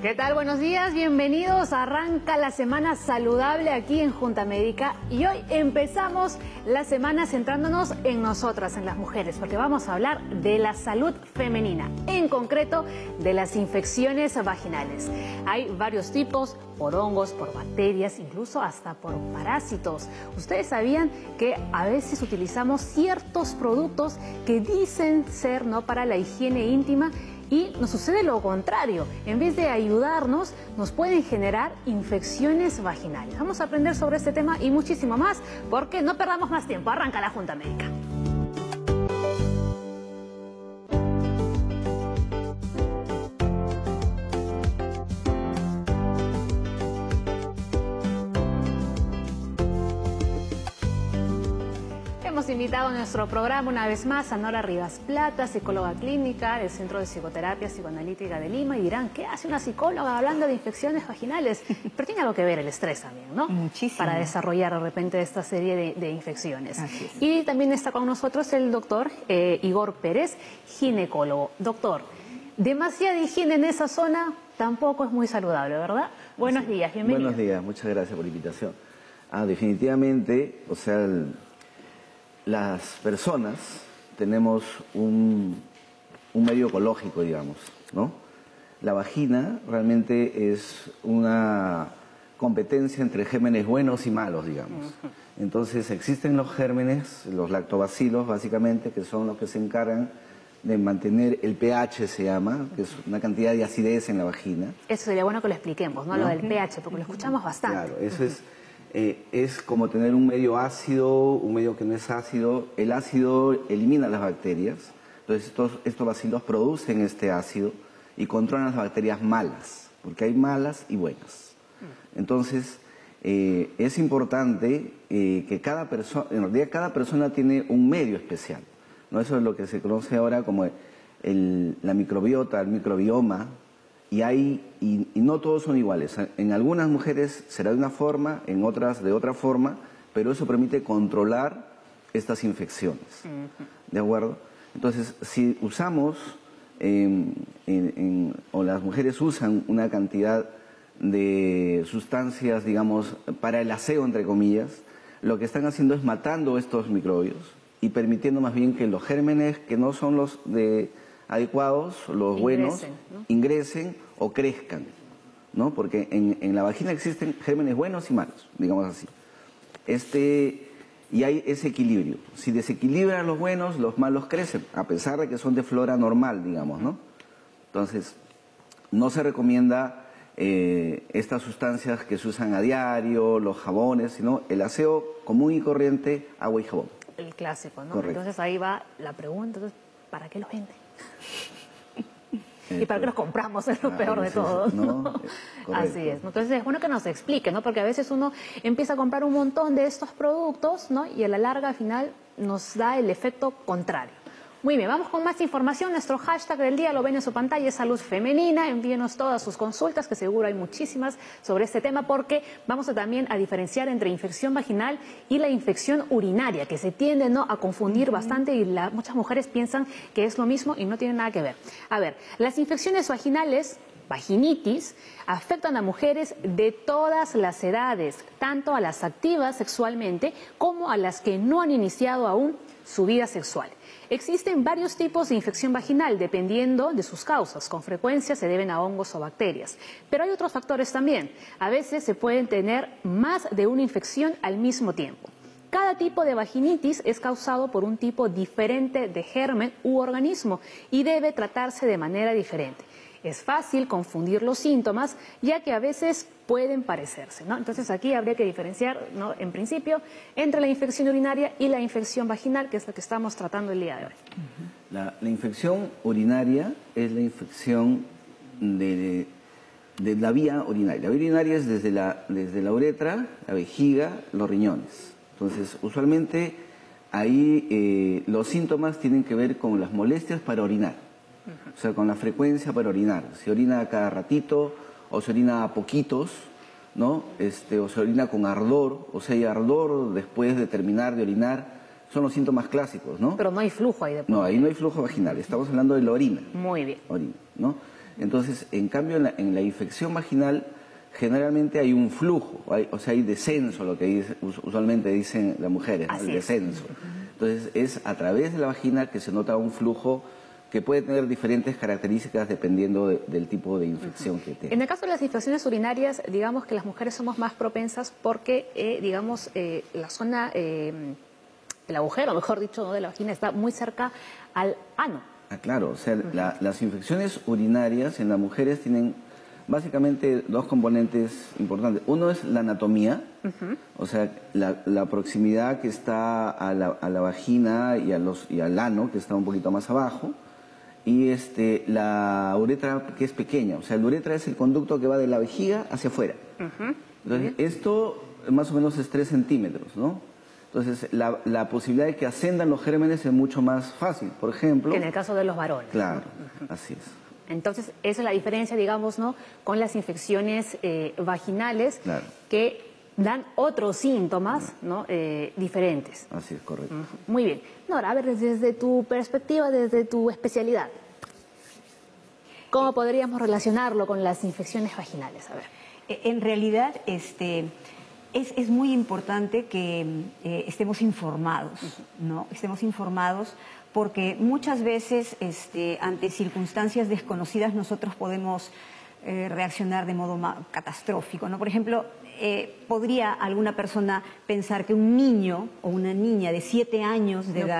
¿Qué tal? Buenos días, bienvenidos. Arranca la semana saludable aquí en Junta Médica y hoy empezamos la semana centrándonos en nosotras, en las mujeres, porque vamos a hablar de la salud femenina, en concreto de las infecciones vaginales. Hay varios tipos, por hongos, por bacterias, incluso hasta por parásitos. ¿Ustedes sabían que a veces utilizamos ciertos productos que dicen ser para la higiene íntima? Y nos sucede lo contrario, en vez de ayudarnos, nos pueden generar infecciones vaginales. Vamos a aprender sobre este tema y muchísimo más, porque no perdamos más tiempo. Arranca la Junta Médica. Hemos invitado a nuestro programa una vez más a Nora Rivas Plata, psicóloga clínica del Centro de Psicoterapia Psicoanalítica de Lima, y dirán, ¿qué hace una psicóloga hablando de infecciones vaginales? Pero tiene algo que ver el estrés también, ¿no? Muchísimo. Para desarrollar de repente esta serie de infecciones. Y también está con nosotros el doctor Igor Pérez, ginecólogo. Doctor, demasiada higiene en esa zona tampoco es muy saludable, ¿verdad? Buenos días, bienvenido. Buenos días, muchas gracias por la invitación. Definitivamente, o sea, las personas tenemos un medio ecológico, digamos, ¿no? La vagina realmente es una competencia entre gérmenes buenos y malos, digamos. Entonces existen los gérmenes, los lactobacilos básicamente, que son los que se encargan de mantener el pH, se llama, que es una cantidad de acidez en la vagina. Eso sería bueno que lo expliquemos, ¿no? Lo del pH, porque lo escuchamos bastante. Claro, eso es como tener un medio ácido, un medio que no es ácido. El ácido elimina las bacterias, entonces estos bacilos producen este ácido y controlan las bacterias malas, porque hay malas y buenas. Entonces, es importante que cada persona, en realidad cada persona tiene un medio especial, ¿no? Eso es lo que se conoce ahora como la microbiota, el microbioma. Y no todos son iguales. En algunas mujeres será de una forma, en otras de otra forma, pero eso permite controlar estas infecciones. ¿De acuerdo? Entonces, si usamos, o las mujeres usan una cantidad de sustancias, digamos, para el aseo, entre comillas, lo que están haciendo es matando estos microbios y permitiendo más bien que los gérmenes que no son los adecuados, los buenos, ¿no? Ingresen o crezcan, ¿no? Porque en la vagina existen gérmenes buenos y malos, digamos así. Y hay ese equilibrio. Si desequilibran los buenos, los malos crecen, a pesar de que son de flora normal, digamos, ¿no? Entonces, no se recomienda estas sustancias que se usan a diario, los jabones, sino el aseo común y corriente, agua y jabón. El clásico, ¿no? Correcto. Entonces ahí va la pregunta, entonces, ¿para qué los venden? ¿Y para qué los compramos? Es lo peor de todo, ¿no? Así es. Entonces es bueno que nos explique, ¿no? Porque a veces uno empieza a comprar un montón de estos productos, ¿no? Y a la larga, al final, nos da el efecto contrario. Muy bien, vamos con más información. Nuestro hashtag del día lo ven en su pantalla, es Salud Femenina. Envíenos todas sus consultas, que seguro hay muchísimas sobre este tema, porque vamos también a diferenciar entre infección vaginal y la infección urinaria, que se tiende, ¿no?, a confundir bastante, y muchas mujeres piensan que es lo mismo y no tiene nada que ver. A ver, las infecciones vaginales, vaginitis, afectan a mujeres de todas las edades, tanto a las activas sexualmente como a las que no han iniciado aún su vida sexual. Existen varios tipos de infección vaginal dependiendo de sus causas. Con frecuencia se deben a hongos o bacterias. Pero hay otros factores también. A veces se pueden tener más de una infección al mismo tiempo. Cada tipo de vaginitis es causado por un tipo diferente de germen u organismo y debe tratarse de manera diferente. Es fácil confundir los síntomas, ya que a veces pueden parecerse, ¿no? Entonces aquí habría que diferenciar, ¿no?, en principio, entre la infección urinaria y la infección vaginal, que es la que estamos tratando el día de hoy. La infección urinaria es la infección de la vía urinaria. La vía urinaria es desde la uretra, la vejiga, los riñones. Entonces, usualmente ahí los síntomas tienen que ver con las molestias para orinar. O sea, con la frecuencia para orinar. Se orina a cada ratito o se orina a poquitos, ¿no? O se orina con ardor, o sea, hay ardor después de terminar de orinar. Son los síntomas clásicos, ¿no? Pero no hay flujo ahí después. No, ahí no hay flujo vaginal. Estamos hablando de la orina. Muy bien. Orina, ¿no? Entonces, en cambio, en la infección vaginal generalmente hay un flujo, o sea, hay descenso, lo que usualmente dicen las mujeres, ¿no? El descenso. Entonces, es a través de la vagina que se nota un flujo que puede tener diferentes características dependiendo del tipo de infección que tenga. En el caso de las infecciones urinarias, digamos que las mujeres somos más propensas porque, la zona, el agujero, mejor dicho, ¿no?, de la vagina está muy cerca al ano. Claro, o sea, las infecciones urinarias en las mujeres tienen básicamente dos componentes importantes. Uno es la anatomía, o sea, la proximidad que está a la vagina y al ano, que está un poquito más abajo, y la uretra, que es pequeña. O sea, la uretra es el conducto que va de la vejiga hacia afuera. Entonces, esto más o menos es 3 centímetros, ¿no? Entonces, la posibilidad de que ascendan los gérmenes es mucho más fácil. Por ejemplo... Que en el caso de los varones. Claro, así es. Entonces, esa es la diferencia, digamos, ¿no?, con las infecciones vaginales, claro, que dan otros síntomas, ¿no?, diferentes. Así es, correcto. Muy bien. Nora, a ver, desde tu perspectiva, desde tu especialidad, ¿cómo podríamos relacionarlo con las infecciones vaginales? A ver. En realidad, es muy importante que estemos informados, ¿no? Estemos informados porque muchas veces ante circunstancias desconocidas nosotros podemos reaccionar de modo catastrófico, ¿no? Por ejemplo, podría alguna persona pensar que un niño o una niña de 7 años de edad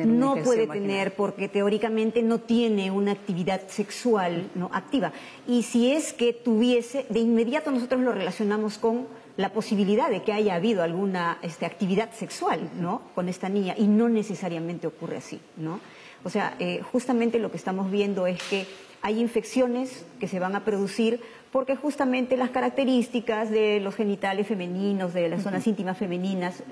no puede tener porque teóricamente no tiene una actividad sexual, ¿no?, activa. Y si es que tuviese, de inmediato nosotros lo relacionamos con la posibilidad de que haya habido alguna actividad sexual, ¿no?, con esta niña, y no necesariamente ocurre así, ¿no? O sea, justamente lo que estamos viendo es que hay infecciones que se van a producir porque justamente las características de los genitales femeninos, de las zonas íntimas femeninas,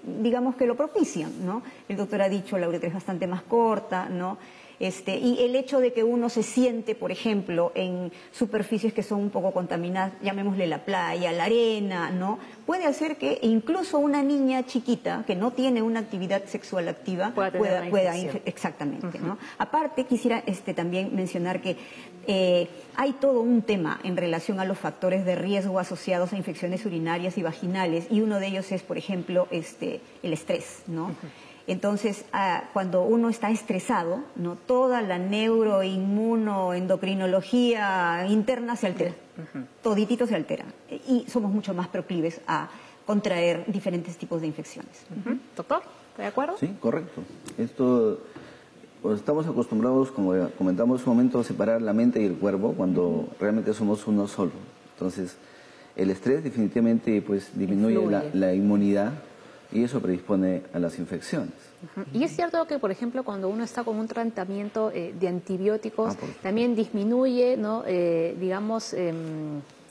digamos que lo propician, ¿no? El doctor ha dicho la uretra es bastante más corta, ¿no? Y el hecho de que uno se siente, por ejemplo, en superficies que son un poco contaminadas, llamémosle la playa, la arena, ¿no?, puede hacer que incluso una niña chiquita que no tiene una actividad sexual activa pueda exactamente, ¿no? Aparte, quisiera también mencionar que hay todo un tema en relación a los factores de riesgo asociados a infecciones urinarias y vaginales, y uno de ellos es, por ejemplo, el estrés, ¿no? Entonces, cuando uno está estresado, ¿no?, toda la neuroinmunoendocrinología interna se altera, toditito se altera, y somos mucho más proclives a contraer diferentes tipos de infecciones. Doctor, ¿está de acuerdo? Sí, correcto. Esto, pues, estamos acostumbrados, como comentamos en un momento, a separar la mente y el cuerpo cuando realmente somos uno solo. Entonces, el estrés definitivamente pues disminuye la inmunidad, y eso predispone a las infecciones. Y es cierto que, por ejemplo, cuando uno está con un tratamiento de antibióticos, también disminuye, ¿no?, digamos,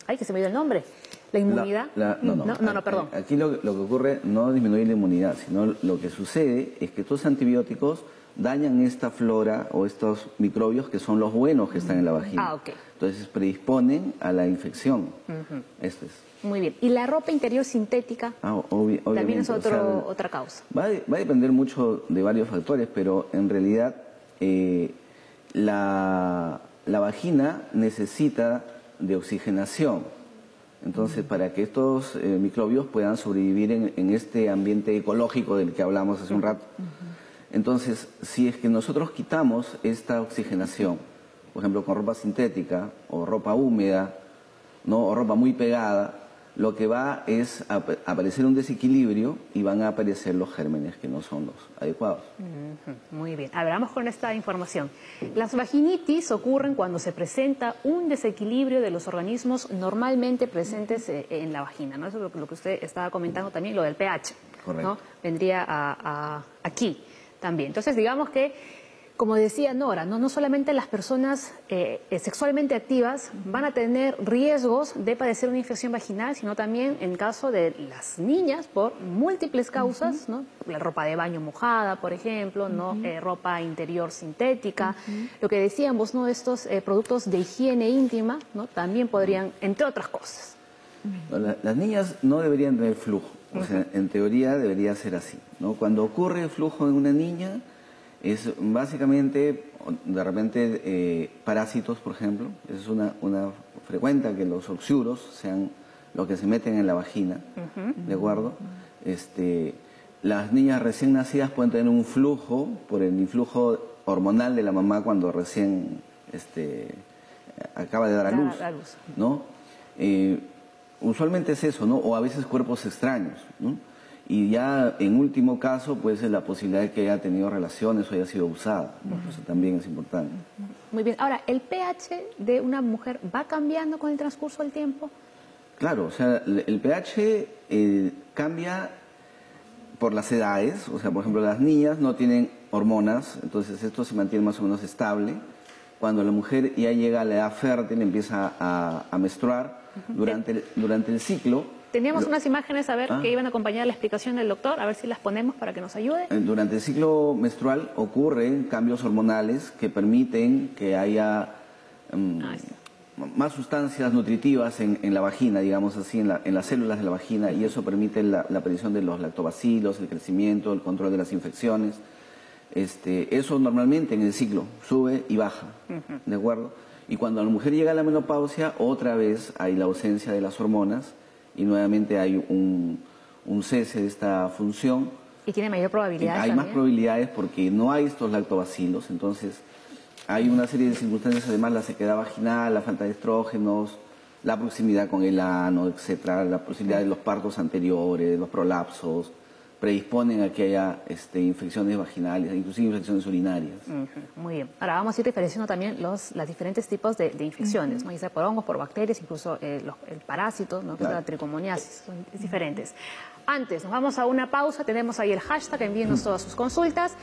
ay, que se me dio el nombre, la inmunidad. No, perdón. Aquí lo que ocurre no disminuye la inmunidad, sino lo que sucede es que estos antibióticos dañan esta flora o estos microbios que son los buenos que están en la vagina. Entonces predisponen a la infección. Esto es. Muy bien. ¿Y la ropa interior sintética también es otra causa? Va a depender mucho de varios factores, pero en realidad la vagina necesita de oxigenación. Entonces, para que estos microbios puedan sobrevivir en este ambiente ecológico del que hablamos hace un rato. Entonces, si es que nosotros quitamos esta oxigenación, por ejemplo, con ropa sintética o ropa húmeda, ¿no?, o ropa muy pegada, lo que va es a aparecer un desequilibrio y van a aparecer los gérmenes que no son los adecuados. Muy bien. A ver, vamos con esta información. Las vaginitis ocurren cuando se presenta un desequilibrio de los organismos normalmente presentes en la vagina, ¿no? Eso es lo que usted estaba comentando también, lo del pH. Correcto. ¿No? Vendría aquí también. Entonces, digamos que, como decía Nora, no solamente las personas sexualmente activas van a tener riesgos de padecer una infección vaginal, sino también en caso de las niñas por múltiples causas, ¿no? La ropa de baño mojada, por ejemplo, ¿no? Ropa interior sintética. Lo que decíamos, ¿no?, estos productos de higiene íntima, ¿no?, también podrían, entre otras cosas. Las niñas no deberían tener flujo, o sea, en teoría debería ser así, ¿no? Cuando ocurre el flujo en una niña, Es básicamente, de repente, parásitos, por ejemplo. Es una frecuente que los oxuros sean lo que se meten en la vagina, ¿de acuerdo? Las niñas recién nacidas pueden tener un flujo por el influjo hormonal de la mamá cuando recién acaba de dar a luz, ¿no? Usualmente es eso, ¿no? O a veces cuerpos extraños, ¿no? Y ya en último caso, pues es la posibilidad de que haya tenido relaciones o haya sido abusada, ¿no? Eso también es importante. Muy bien. Ahora, ¿el pH de una mujer va cambiando con el transcurso del tiempo? Claro, o sea, el pH cambia por las edades. O sea, por ejemplo, las niñas no tienen hormonas, entonces esto se mantiene más o menos estable. Cuando la mujer ya llega a la edad fértil, empieza a menstruar durante el ciclo. Teníamos unas imágenes, a ver, que iban a acompañar la explicación del doctor, a ver si las ponemos para que nos ayude. Durante el ciclo menstrual ocurren cambios hormonales que permiten que haya más sustancias nutritivas en la vagina, digamos así, en las células de la vagina, y eso permite la aparición de los lactobacilos, el crecimiento, el control de las infecciones. Eso normalmente en el ciclo sube y baja, ¿de acuerdo? Y cuando la mujer llega a la menopausia, otra vez hay la ausencia de las hormonas y nuevamente hay un cese de esta función. ¿Y tiene mayor probabilidad? Hay más probabilidades porque no hay estos lactobacilos, entonces hay una serie de circunstancias, además la sequedad vaginal, la falta de estrógenos, la proximidad con el ano, etcétera, la posibilidad de los partos anteriores, los prolapsos, predisponen a que haya infecciones vaginales, inclusive infecciones urinarias. Muy bien. Ahora vamos a ir diferenciando también los diferentes tipos de infecciones, ¿no? Ya sea por hongos, por bacterias, incluso el parásito, ¿no? Que es la tricomoniasis, son diferentes. Antes, nos vamos a una pausa, tenemos ahí el hashtag, envíenos todas sus consultas.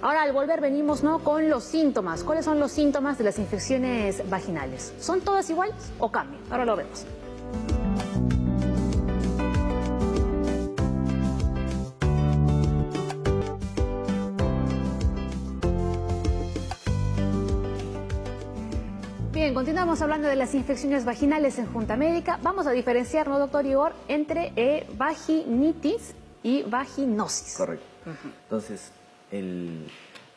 Ahora, al volver, venimos, ¿no?, con los síntomas. ¿Cuáles son los síntomas de las infecciones vaginales? ¿Son todas iguales o cambian? Ahora lo vemos. Bien, continuamos hablando de las infecciones vaginales en Junta Médica. Vamos a diferenciar, ¿no, doctor Igor?, entre vaginitis y vaginosis. Correcto. Entonces,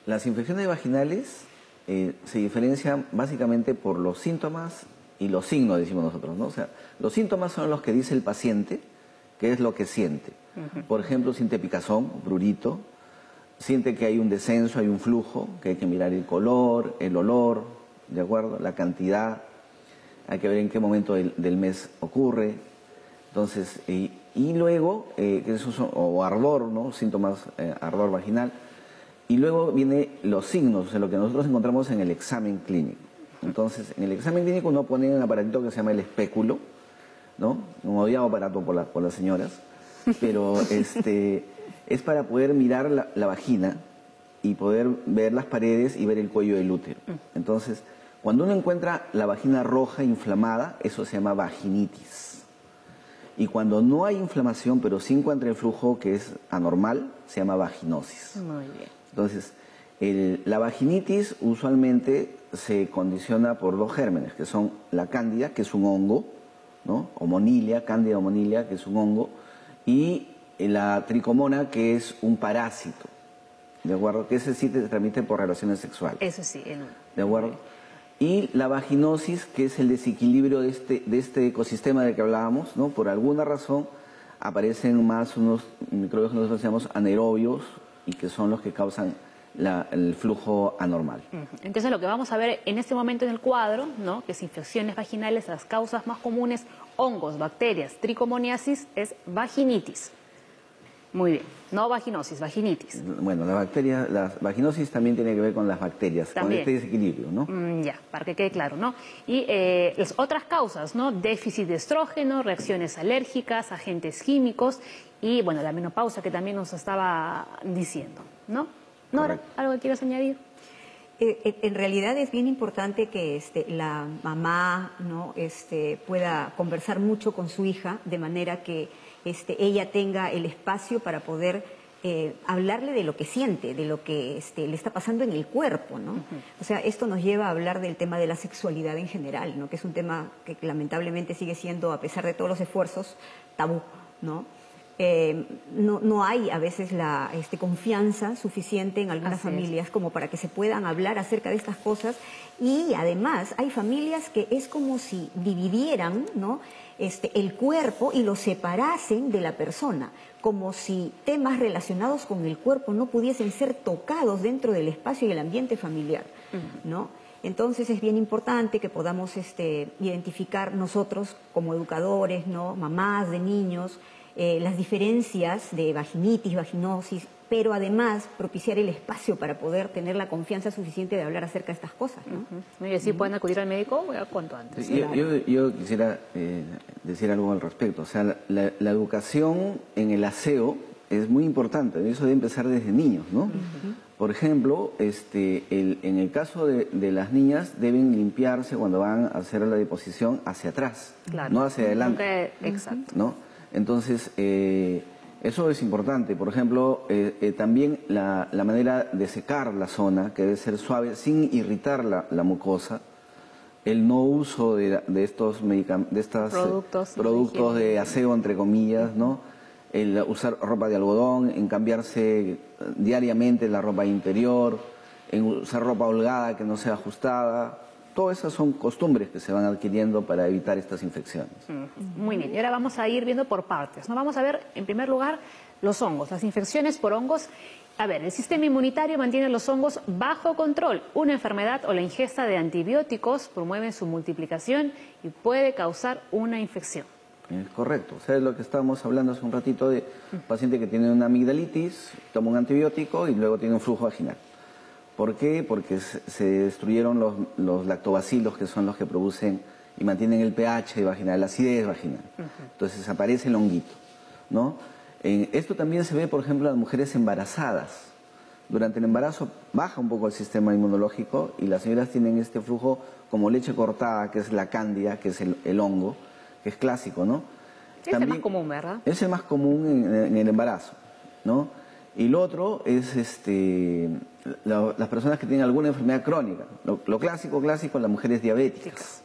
las infecciones vaginales se diferencian básicamente por los síntomas y los signos, decimos nosotros, ¿no? O sea, los síntomas son los que dice el paciente, que es lo que siente. Por ejemplo, siente picazón, prurito, siente que hay un descenso, hay un flujo, que hay que mirar el color, el olor, ¿de acuerdo? La cantidad, hay que ver en qué momento del mes ocurre. Entonces, y luego, esos son, o ardor, ¿no? Síntomas, ardor vaginal. Y luego viene los signos, o sea, lo que nosotros encontramos en el examen clínico. Entonces, en el examen clínico uno pone un aparatito que se llama el espéculo, ¿no? Un odiado aparato por las señoras, pero es para poder mirar la vagina y poder ver las paredes y ver el cuello del útero. Entonces, cuando uno encuentra la vagina roja inflamada, eso se llama vaginitis. Y cuando no hay inflamación, pero sí encuentra el flujo que es anormal, se llama vaginosis. Muy bien. Entonces, la vaginitis usualmente se condiciona por dos gérmenes, que son la cándida, que es un hongo, ¿no? O monilia, cándida o monilia, que es un hongo, y la tricomona, que es un parásito. ¿De acuerdo? Que ese sí te transmite por relaciones sexuales. Eso sí. ¿De acuerdo? Y la vaginosis, que es el desequilibrio de este ecosistema del que hablábamos, ¿no? Por alguna razón aparecen más unos microbios que nosotros llamamos anaerobios y que son los que causan el flujo anormal. Entonces, lo que vamos a ver en este momento en el cuadro, ¿no?, que es infecciones vaginales, las causas más comunes, hongos, bacterias, tricomoniasis, es vaginitis. Muy bien, no vaginosis, vaginitis. Bueno, la vaginosis también tiene que ver con las bacterias, también, con este desequilibrio, ¿no? Ya, para que quede claro, ¿no? Y las otras causas, ¿no? Déficit de estrógeno, reacciones alérgicas, agentes químicos y, bueno, la menopausia que también nos estaba diciendo, ¿no? Nora, ¿algo que quieras añadir? En realidad es bien importante que la mamá, ¿no?, pueda conversar mucho con su hija de manera que ella tenga el espacio para poder hablarle de lo que siente, de lo que le está pasando en el cuerpo, ¿no? O sea, esto nos lleva a hablar del tema de la sexualidad en general, ¿no?, que es un tema que lamentablemente sigue siendo, a pesar de todos los esfuerzos, tabú, ¿no? no hay a veces la confianza suficiente en algunas familias como para que se puedan hablar acerca de estas cosas, y además hay familias que es como si dividieran, ¿no?, el cuerpo y lo separasen de la persona, como si temas relacionados con el cuerpo no pudiesen ser tocados dentro del espacio y el ambiente familiar, ¿no? Entonces es bien importante que podamos identificar nosotros como educadores, ¿no?, mamás de niños, las diferencias de vaginitis, vaginosis, pero además propiciar el espacio para poder tener la confianza suficiente de hablar acerca de estas cosas, ¿no? Y así pueden acudir al médico cuanto antes. Sí, yo quisiera decir algo al respecto. O sea, la educación en el aseo es muy importante, eso debe empezar desde niños, ¿no? Por ejemplo, en el caso de las niñas, deben limpiarse cuando van a hacer la deposición hacia atrás, no hacia adelante. Exacto. ¿No? Entonces, eso es importante. Por ejemplo, también la manera de secar la zona, que debe ser suave, sin irritar la mucosa. El no uso de estos productos de aseo, entre comillas, ¿no? El usar ropa de algodón, en cambiarse diariamente la ropa interior, en usar ropa holgada que no sea ajustada. Todas esas son costumbres que se van adquiriendo para evitar estas infecciones. Muy bien, y ahora vamos a ir viendo por partes, ¿no? Vamos a ver, en primer lugar, los hongos, las infecciones por hongos. A ver, el sistema inmunitario mantiene los hongos bajo control. Una enfermedad o la ingesta de antibióticos promueve su multiplicación y puede causar una infección. Es correcto. O sea, es lo que estábamos hablando hace un ratito de un paciente que tiene una amigdalitis, toma un antibiótico y luego tiene un flujo vaginal. ¿Por qué? Porque se destruyeron los lactobacilos, que son los que producen y mantienen el pH vaginal, la acidez vaginal. Entonces aparece el honguito, ¿no? Esto también se ve, por ejemplo, en las mujeres embarazadas. Durante el embarazo baja un poco el sistema inmunológico y las señoras tienen este flujo como leche cortada, que es la cándida, que es el hongo, que es clásico, ¿no? Es el más común, ¿verdad? Es el más común en el embarazo, ¿no? Y lo otro es las personas que tienen alguna enfermedad crónica. Lo clásico, las mujeres diabéticas,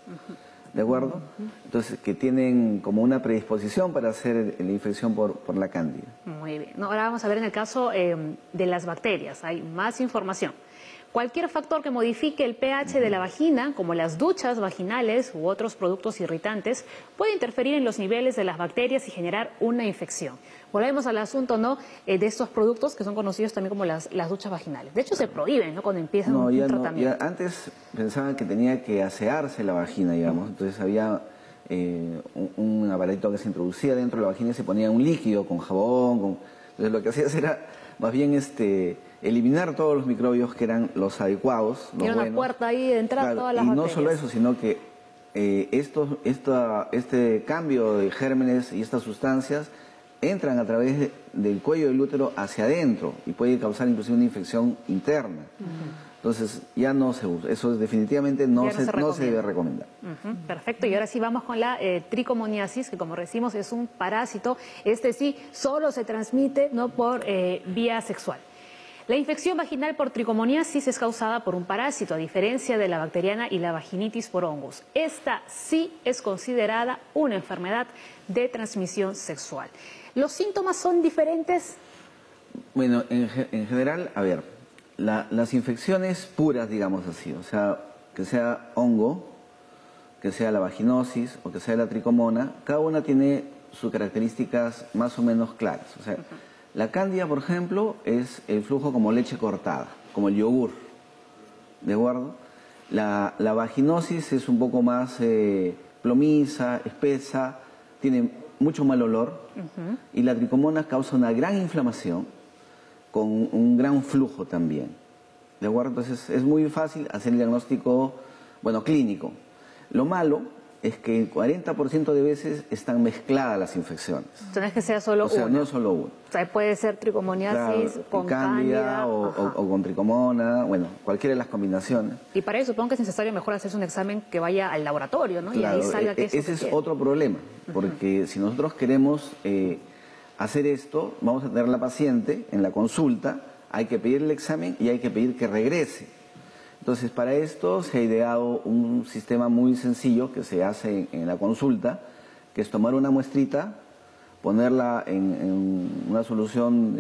¿de acuerdo? Entonces, que tienen como una predisposición para hacer la infección por la cándida. Muy bien. Ahora vamos a ver en el caso de las bacterias. Hay más información. Cualquier factor que modifique el pH de la vagina, como las duchas vaginales u otros productos irritantes, puede interferir en los niveles de las bacterias y generar una infección. Volvemos al asunto, ¿no?, de estos productos que son conocidos también como las duchas vaginales. De hecho, se prohíben, ¿no?, cuando empiezan un tratamiento. Antes pensaban que tenía que asearse la vagina, digamos. Entonces había un aparatito que se introducía dentro de la vagina y se ponía un líquido con jabón. Entonces lo que hacías era más bien eliminar todos los microbios que eran los adecuados, los buenos. Una puerta ahí de entrada, todas las bacterias. Y no solo eso, sino que este cambio de gérmenes y estas sustancias entran a través del cuello del útero hacia adentro y puede causar inclusive una infección interna. Entonces ya no se usa, eso definitivamente no se debe recomendar. Perfecto, y ahora sí vamos con la tricomoniasis, que como decimos es un parásito. Sí solo se transmite, ¿no?, por vía sexual. La infección vaginal por tricomoniasis es causada por un parásito, a diferencia de la bacteriana y la vaginitis por hongos. Esta sí es considerada una enfermedad de transmisión sexual. ¿Los síntomas son diferentes? Bueno, en general, a ver, las infecciones puras, digamos así, o sea, que sea hongo, que sea la vaginosis o que sea la tricomona, cada una tiene sus características más o menos claras. O sea, la cándida, por ejemplo, es el flujo como leche cortada, como el yogur, ¿de acuerdo? La vaginosis es un poco más plomiza, espesa, tiene mucho mal olor, y la tricomona causa una gran inflamación con un gran flujo también, ¿de acuerdo? Entonces es muy fácil hacer el diagnóstico, bueno, clínico. Lo malo es que el 40% de veces están mezcladas las infecciones. No es que sea solo una. O sea, no solo una. O sea, puede ser tricomoniasis, claro, con cándida o con tricomona, bueno, cualquiera de las combinaciones. Y para eso supongo que es necesario mejor hacerse un examen que vaya al laboratorio, ¿no? Claro, y ahí salga que ese es otro problema, porque si nosotros queremos hacer esto, vamos a tener a la paciente en la consulta, hay que pedir el examen y hay que pedir que regrese. Entonces, para esto se ha ideado un sistema muy sencillo que se hace en la consulta, que es tomar una muestrita ponerla en una solución,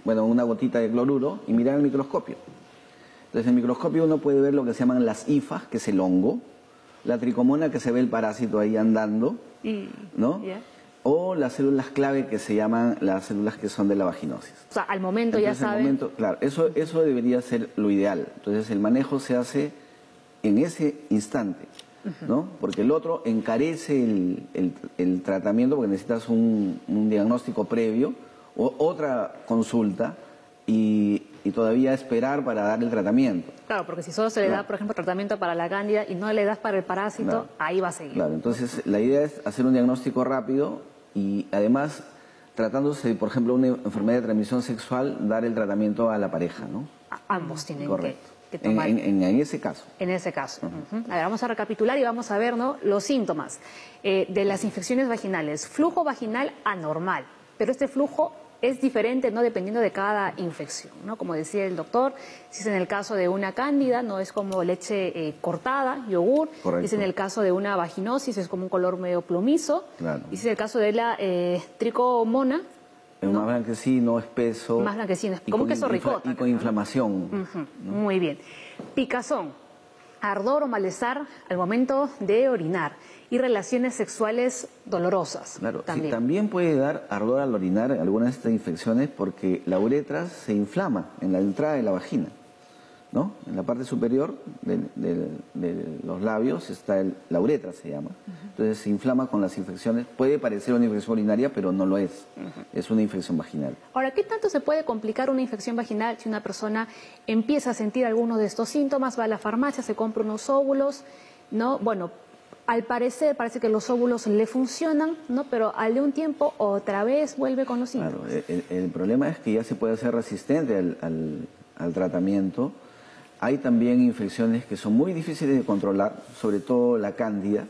una gotita de cloruro y mirar el microscopio. Entonces en el microscopio uno puede ver lo que se llaman las hifas, que es el hongo, la tricomona, que se ve el parásito ahí andando, ¿no? Yeah. O las células clave, que se llaman las células que son de la vaginosis. O sea, al momento. Entonces, ya saben. Claro, eso debería ser lo ideal. Entonces el manejo se hace en ese instante, ¿no? Porque el otro encarece el tratamiento, porque necesitas un diagnóstico previo, o otra consulta y todavía esperar para dar el tratamiento. Claro, porque si solo se le da, por ejemplo, tratamiento para la cándida y no le das para el parásito, ahí va a seguir. Claro, entonces la idea es hacer un diagnóstico rápido y además, tratándose, por ejemplo, una enfermedad de transmisión sexual, dar el tratamiento a la pareja, ¿no? Ambos tienen que tomar. En ese caso. En ese caso. A ver, vamos a recapitular y vamos a ver, ¿no?, los síntomas de las infecciones vaginales. Flujo vaginal anormal, pero este flujo es diferente, ¿no?, dependiendo de cada infección, ¿no? Como decía el doctor, si es en el caso de una cándida, no es como leche cortada, yogur. Correcto. Si es en el caso de una vaginosis, es como un color medio plomizo. Claro. Y si es el caso de la tricomona, es más blanquecino, espeso. Más blanquecino, como queso ricota. Y con inflamación. ¿No? Muy bien. Picazón, ardor o malestar al momento de orinar. Y relaciones sexuales dolorosas. Claro, también. Sí, también puede dar ardor al orinar algunas de estas infecciones porque la uretra se inflama en la entrada de la vagina, ¿no? En la parte superior de los labios está la uretra, se llama. Entonces se inflama con las infecciones. Puede parecer una infección urinaria, pero no lo es. Es una infección vaginal. Ahora, ¿qué tanto se puede complicar una infección vaginal si una persona empieza a sentir algunos de estos síntomas, va a la farmacia, se compra unos óvulos, ¿no? Bueno, al parecer, parece que los óvulos le funcionan, ¿no? Pero al de un tiempo otra vez vuelve con los síntomas. Claro, el problema es que ya se puede hacer resistente al tratamiento. Hay también infecciones que son muy difíciles de controlar, sobre todo la cándida.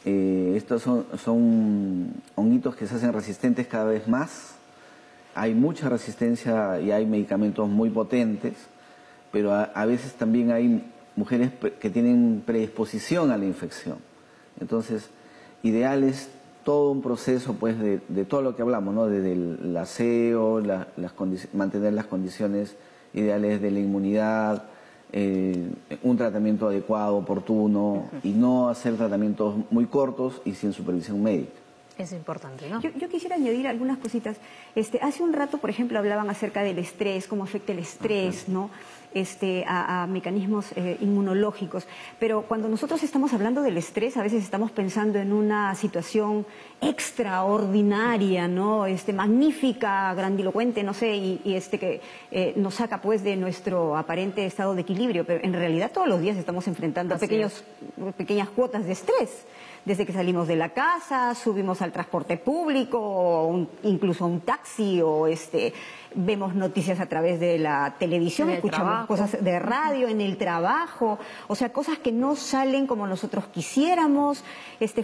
Estos son honguitos que se hacen resistentes cada vez más. Hay mucha resistencia y hay medicamentos muy potentes, pero a veces también hay mujeres que tienen predisposición a la infección. Entonces, ideal es todo un proceso, pues, de todo lo que hablamos, ¿no? Desde el aseo, mantener las condiciones ideales de la inmunidad, un tratamiento adecuado, oportuno, y no hacer tratamientos muy cortos y sin supervisión médica. Es importante, ¿no? Yo quisiera añadir algunas cositas. Hace un rato, por ejemplo, hablaban acerca del estrés, cómo afecta el estrés, ¿no? A mecanismos inmunológicos. Pero cuando nosotros estamos hablando del estrés, a veces estamos pensando en una situación extraordinaria, ¿no? Magnífica, grandilocuente, no sé, y que nos saca, pues, de nuestro aparente estado de equilibrio. Pero en realidad todos los días estamos enfrentando pequeñas cuotas de estrés. Desde que salimos de la casa, subimos al transporte público, o incluso a un taxi, o vemos noticias a través de la televisión, escuchamos cosas de radio, en el trabajo, o sea, cosas que no salen como nosotros quisiéramos,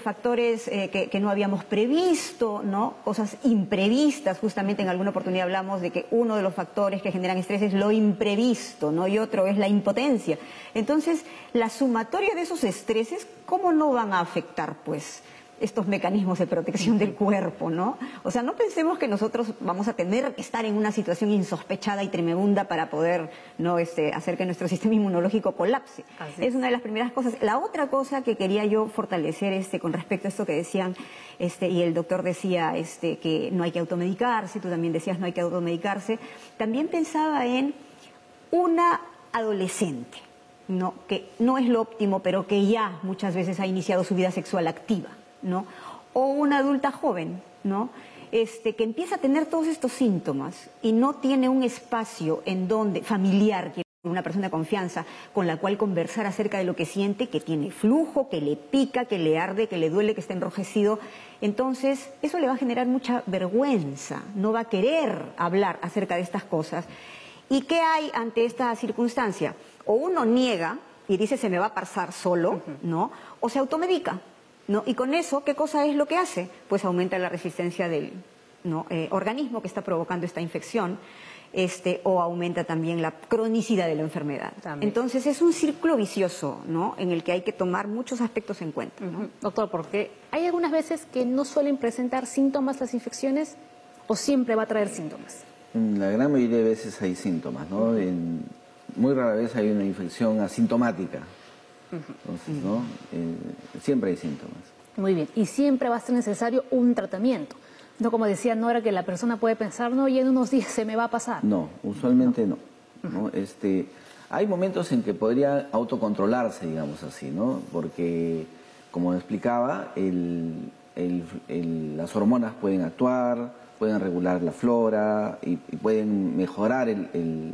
factores que no habíamos previsto, ¿no? Cosas imprevistas. Justamente en alguna oportunidad hablamos de que uno de los factores que generan estrés es lo imprevisto, ¿no? Y otro es la impotencia. Entonces, la sumatoria de esos estreses, ¿cómo no van a afectar, pues, estos mecanismos de protección del cuerpo, ¿no? O sea, no pensemos que nosotros vamos a tener que estar en una situación insospechada y tremenda para poder, ¿no?, hacer que nuestro sistema inmunológico colapse. Es una de las primeras cosas. La otra cosa que quería yo fortalecer con respecto a esto que decían, y el doctor decía que no hay que automedicarse, tú también decías no hay que automedicarse, también pensaba en una adolescente, ¿no?, que no es lo óptimo, pero que ya muchas veces ha iniciado su vida sexual activa, ¿no? O una adulta joven, ¿no?, que empieza a tener todos estos síntomas y no tiene un espacio familiar, una persona de confianza con la cual conversar acerca de lo que siente, que tiene flujo, que le pica, que le arde, que le duele, que está enrojecido. Entonces, eso le va a generar mucha vergüenza, no va a querer hablar acerca de estas cosas. ¿Y qué hay ante esta circunstancia? O uno niega y dice se me va a pasar solo, ¿no? O se automedica, ¿no? Y con eso, ¿qué cosa es lo que hace? Pues aumenta la resistencia del organismo que está provocando esta infección. o aumenta también la cronicidad de la enfermedad. También. Entonces es un círculo vicioso, ¿no?, en el que hay que tomar muchos aspectos en cuenta, ¿no? Doctor, porque hay algunas veces que no suelen presentar síntomas las infecciones, o siempre va a traer síntomas. La gran mayoría de veces hay síntomas, ¿no? Muy rara vez hay una infección asintomática. Entonces, ¿no? Siempre hay síntomas. Muy bien, y siempre va a ser necesario un tratamiento. No, como decía Nora, que la persona puede pensar, no, y en unos días se me va a pasar. No, usualmente no. ¿No? Hay momentos en que podría autocontrolarse, digamos así, ¿no? Porque, como explicaba, las hormonas pueden actuar, pueden regular la flora y pueden mejorar el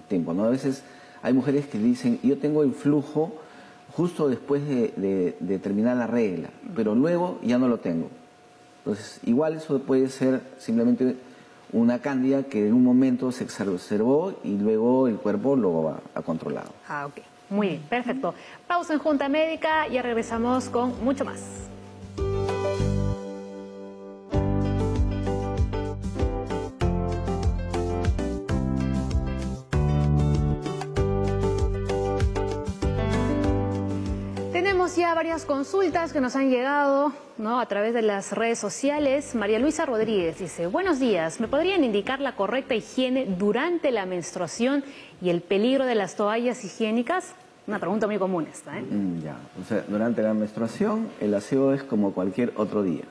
tiempo, ¿no? A veces hay mujeres que dicen, yo tengo el flujo justo después de terminar la regla, pero luego ya no lo tengo. Entonces, igual eso puede ser simplemente una cándida que en un momento se exacerbó y luego el cuerpo lo ha controlado. Ah, ok. Muy bien, perfecto. Pausa en Junta Médica, ya regresamos con mucho más. Tenemos ya varias consultas que nos han llegado, ¿no?, a través de las redes sociales. María Luisa Rodríguez dice, buenos días, ¿me podrían indicar la correcta higiene durante la menstruación y el peligro de las toallas higiénicas? Una pregunta muy común esta, ¿eh? Ya, o sea, durante la menstruación el aseo es como cualquier otro día,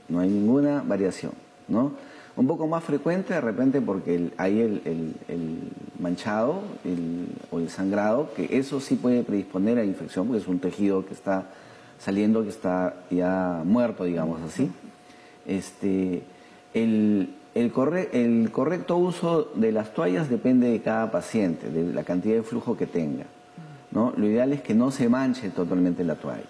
no hay ninguna variación, ¿no? Un poco más frecuente de repente porque hay el manchado o el sangrado, que eso sí puede predisponer a la infección, porque es un tejido que está saliendo, que está ya muerto, digamos así. El correcto uso de las toallas depende de cada paciente, de la cantidad de flujo que tenga, ¿no? Lo ideal es que no se manche totalmente la toalla.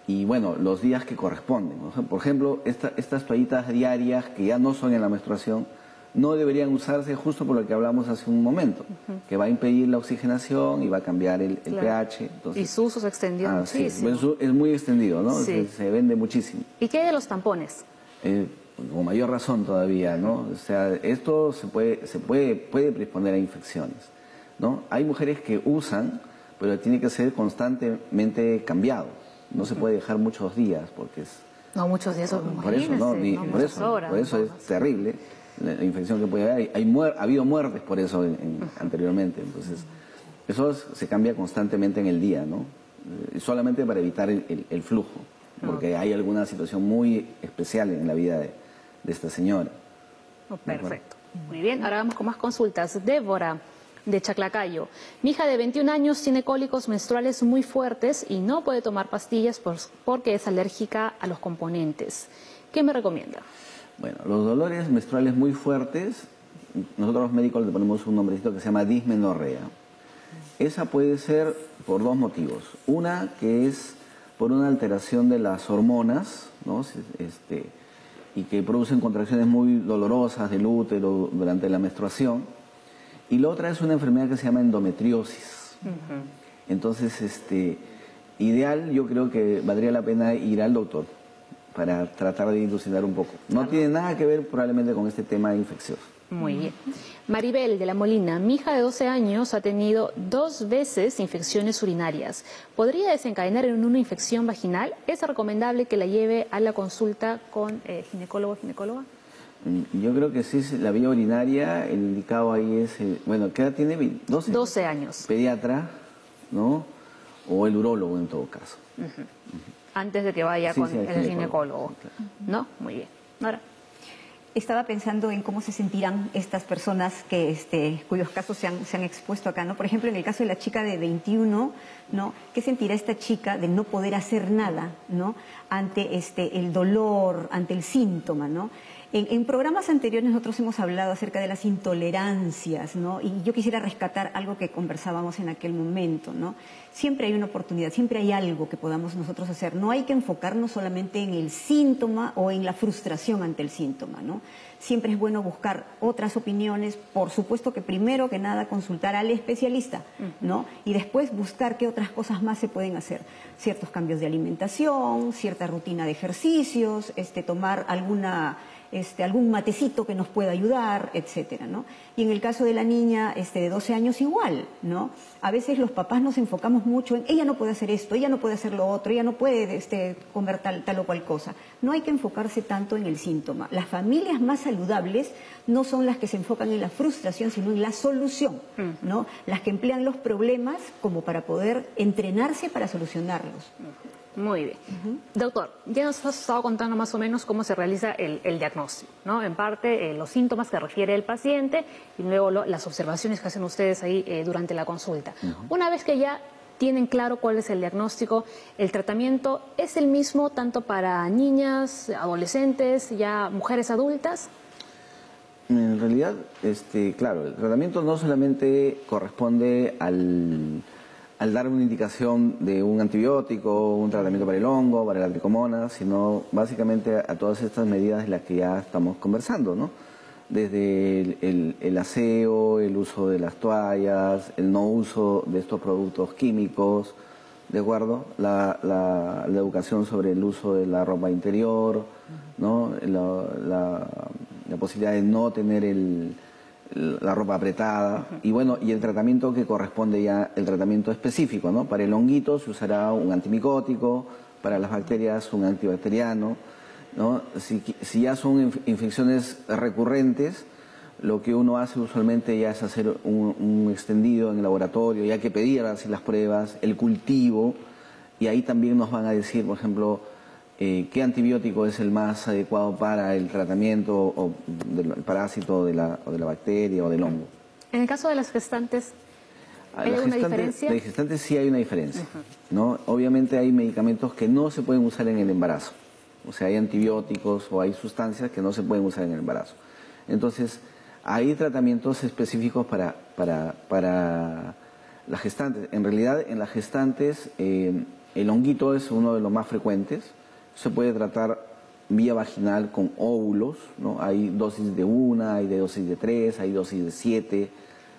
Y bueno, los días que corresponden, ¿no? Por ejemplo, estas toallitas diarias que ya no son en la menstruación no deberían usarse justo por lo que hablamos hace un momento, que va a impedir la oxigenación y va a cambiar el pH. Entonces, y su uso se extendió muchísimo. Sí, es muy extendido, ¿no? Sí. Se vende muchísimo. ¿Y qué hay de los tampones? Con mayor razón todavía, ¿no? O sea, esto puede predisponer a infecciones, ¿no? Hay mujeres que usan, pero tiene que ser constantemente cambiado. No se puede dejar muchos días porque es... No, muchos días, por eso, ¿no? Por eso es terrible la infección que puede haber. Ha habido muertes por eso anteriormente. Entonces, eso se cambia constantemente en el día, ¿no? Solamente para evitar el flujo, porque hay alguna situación muy especial en la vida de esta señora. Perfecto. Muy bien, ahora vamos con más consultas. Débora, de Chaclacayo. Mi hija de 21 años tiene cólicos menstruales muy fuertes y no puede tomar pastillas porque es alérgica a los componentes. ¿Qué me recomienda? Bueno, los dolores menstruales muy fuertes, nosotros los médicos le ponemos un nombrecito que se llama dismenorrea. Esa puede ser por dos motivos. Una, que es por una alteración de las hormonas, ¿no? Y que producen contracciones muy dolorosas del útero durante la menstruación. Y la otra es una enfermedad que se llama endometriosis. Entonces, ideal, yo creo que valdría la pena ir al doctor para tratar de dilucidar un poco. No tiene nada que ver probablemente con este tema infeccioso. Muy bien. Maribel, de La Molina. Mi hija de 12 años ha tenido 2 veces infecciones urinarias. ¿Podría desencadenar en una infección vaginal? ¿Es recomendable que la lleve a la consulta con ginecólogo o ginecóloga? Yo creo que sí, la vía urinaria, el indicado ahí es, bueno, ¿qué edad tiene? 12 años. Pediatra, ¿no? O el urólogo en todo caso. Antes de que vaya con el ginecólogo. Claro. ¿No? Muy bien. Ahora. Estaba pensando en cómo se sentirán estas personas cuyos casos se han expuesto acá, ¿no? Por ejemplo, en el caso de la chica de 21, ¿no? ¿Qué sentirá esta chica de no poder hacer nada, ¿no? Ante el dolor, ante el síntoma, ¿no? En programas anteriores nosotros hemos hablado acerca de las intolerancias, ¿no? Y yo quisiera rescatar algo que conversábamos en aquel momento, ¿no? Siempre hay una oportunidad, siempre hay algo que podamos nosotros hacer. No hay que enfocarnos solamente en el síntoma o en la frustración ante el síntoma, ¿no? Siempre es bueno buscar otras opiniones, por supuesto que primero que nada consultar al especialista, ¿no? Y después buscar qué otras cosas más se pueden hacer. Ciertos cambios de alimentación, cierta rutina de ejercicios, tomar alguna algún matecito que nos pueda ayudar, etcétera, ¿no? Y en el caso de la niña de 12 años igual, ¿no? A veces los papás nos enfocamos mucho en ella no puede hacer esto, ella no puede hacer lo otro, ella no puede comer tal o cual cosa. No hay que enfocarse tanto en el síntoma. Las familias más saludables no son las que se enfocan en la frustración, sino en la solución, ¿no? Las que emplean los problemas como para poder entrenarse para solucionarlos. Muy bien. Doctor, ya nos has estado contando más o menos cómo se realiza el diagnóstico, ¿no? En parte, los síntomas que refiere el paciente y luego las observaciones que hacen ustedes ahí durante la consulta. Una vez que ya tienen claro cuál es el diagnóstico, ¿el tratamiento es el mismo tanto para niñas, adolescentes, ya mujeres adultas? En realidad, claro, el tratamiento no solamente corresponde al dar una indicación de un antibiótico, un tratamiento para el hongo, para la tricomonas, sino básicamente a todas estas medidas de las que ya estamos conversando, ¿no? Desde el aseo, el uso de las toallas, el no uso de estos productos químicos, ¿de acuerdo? La educación sobre el uso de la ropa interior, ¿no? La posibilidad de no tener la ropa apretada y bueno, y el tratamiento que corresponde ya, el tratamiento específico, ¿no? Para el honguito se usará un antimicótico, para las bacterias un antibacteriano, ¿no? Si ya son infecciones recurrentes, lo que uno hace usualmente ya es hacer un extendido en el laboratorio, ya que pedir así las pruebas, el cultivo, y ahí también nos van a decir, por ejemplo, qué antibiótico es el más adecuado para el tratamiento del parásito o de la bacteria o del hongo. En el caso de las gestantes, ¿hay alguna diferencia? De gestantes sí hay una diferencia, ¿no? Obviamente hay medicamentos que no se pueden usar en el embarazo. O sea, hay antibióticos o hay sustancias que no se pueden usar en el embarazo. Entonces, hay tratamientos específicos para las gestantes. En realidad, en las gestantes, el honguito es uno de los más frecuentes. Se puede tratar vía vaginal con óvulos, ¿no? Hay dosis de 1, hay de dosis de 3, hay dosis de 7,